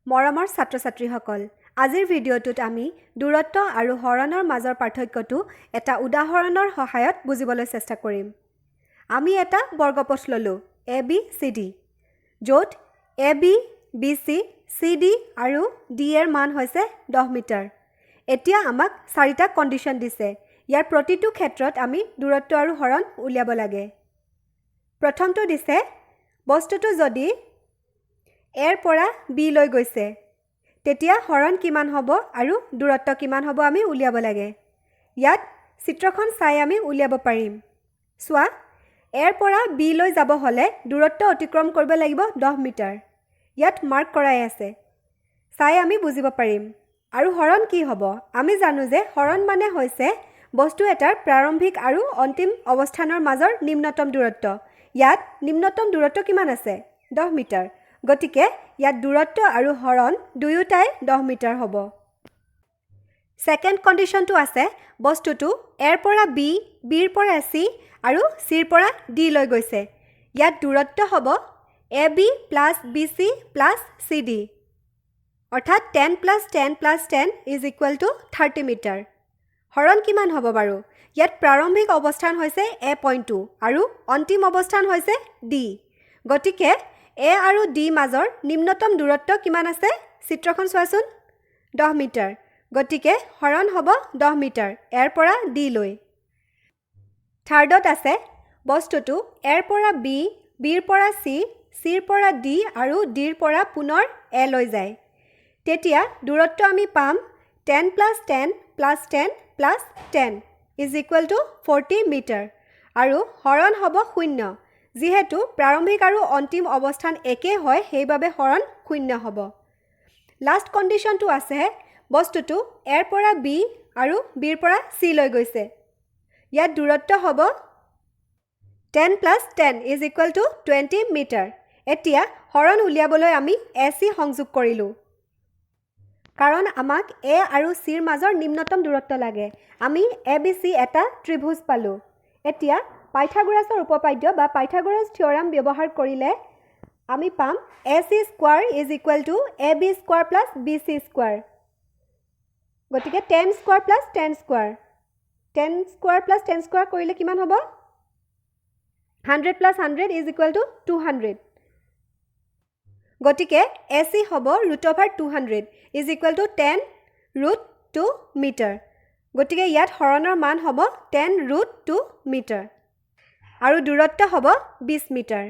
মৰমৰ ছাত্ৰ-ছাত্ৰীসকল, আজিৰ ভিডিঅ'টোত আমি দূৰত্ব আৰু হৰণৰ মাজৰ পাৰ্থক্যটো এটা উদাহৰণৰ সহায়ত বুজিবলৈ চেষ্টা কৰিম। আমি এটা বৰ্গপথ ল'লো ABCD, য'ত AB, BC, CD আৰু D এৰ মান হৈছে 10 মিটাৰ। এতিয়া আমাক 4টা কণ্ডিশ্যন দিছে। ইয়াৰ প্ৰতিটো ক্ষেত্ৰত আমি দূৰত্ব আৰু হৰণ উলিয়াব লাগে। প্ৰথমটো দিছে, বস্তুটো যদি A ৰ পৰা B লৈ গৈছে, তেতিয়া হৰণ কিমান হ'ব আৰু দূৰত্ব কিমান হ'ব আমি উলিয়াব লাগে। ইয়াত চিত্ৰখন চাই আমি উলিয়াব পাৰিম। চোৱা, A ৰ পৰা B লৈ যাব হ'লে দূৰত্ব অতিক্ৰম কৰিব লাগিব 10 মিটাৰ। ইয়াত মাৰ্ক কৰাই আছে। চাই আমি বুজিব পাৰিম। আৰু হৰণ কি হ'ব? আমি জানো যে হৰণ মানে হৈছে বস্তু এটাৰ প্ৰাৰম্ভিক আৰু অন্তিম অৱস্থানৰ মাজৰ নিম্নতম দূৰত্ব। ইয়াত নিম্নতম দূৰত্ব কিমান আছে? 10 মিটাৰ। গতিকে ইয়াত দূৰত্ব আৰু হৰণ দুয়োটাই 10 মিটাৰ হ'ব। ছেকেণ্ড কণ্ডিশ্যনটো আছে, বস্তুটো A ৰ পৰা B, B ৰ পৰা C আৰু C ৰ পৰা D লৈ গৈছে। ইয়াত দূৰত্ব হ'ব AB plus BC plus CD, অৰ্থাৎ 10 plus 10 plus 10 is equal to 30 metre. হৰণ কিমান হ'ব বাৰু? ইয়াত প্ৰাৰম্ভিক অৱস্থান হৈছে A পইণ্টটো আৰু অন্তিম অৱস্থান হৈছে D। গতিকে A আৰু D মাজৰ নিম্নতম দূৰত্ব কিমান আছে? চিত্ৰখন চোৱাচোন, 10 মিটাৰ। গতিকে হৰণ হ'ব 10 মিটাৰ A ৰ পৰা D লৈ। থাৰ্ডত আছে, বস্তুটো A ৰ পৰা B, B ৰ পৰা C, C ৰ পৰা D আৰু D ৰ পৰা পুনৰ A লৈ যায়। তেতিয়া দূৰত্ব আমি পাম 10 plus 10 plus 10 plus 10 is equal to 40 metre. আৰু হৰণ হ'ব 0, যিহেতু প্ৰাৰম্ভিক আৰু অন্তিম অৱস্থান একে হয়, সেইবাবে হৰণ 0 হ'ব। লাষ্ট কণ্ডিশ্যনটো আছে, বস্তুটো A ৰ পৰা B আৰু B ৰ পৰা C লৈ গৈছে। ইয়াত দূৰত্ব হ'ব 10 plus 10 is equal to 20 metre. এতিয়া হৰণ উলিয়াবলৈ আমি AC সংযোগ কৰিলোঁ, কাৰণ আমাক A আৰু C ৰ মাজৰ নিম্নতম দূৰত্ব লাগে। আমি ABC এটা ত্ৰিভুজ পালোঁ। এতিয়া পাইথাগোৰাছৰ উপপাদ্য বা পাইথাগোৰাছ থিয়ৰাম ব্যৱহাৰ কৰিলে আমি পাম AC square is equal two AB square plus BC square. গতিকে 10 square plus 10 square, 10 square plus 10 square কৰিলে কিমান হ'ব? 100 প্লাছ 100 ইজ ইকুৱেল টু 200। গতিকে AC হ'ব √200 ইজ ইকুৱেল টু 10√2 মিটাৰ। গতিকে ইয়াত হৰণৰ মান হ'ব 10√2 মিটাৰ আৰু দূৰত্ব হ'ব 20 মিটাৰ।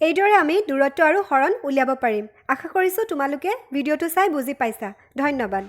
এইদৰে আমি দূৰত্ব আৰু হৰণ উলিয়াব পাৰিম। আশা কৰিছোঁ তোমালোকে ভিডিঅ'টো চাই বুজি পাইছা। ধন্যবাদ।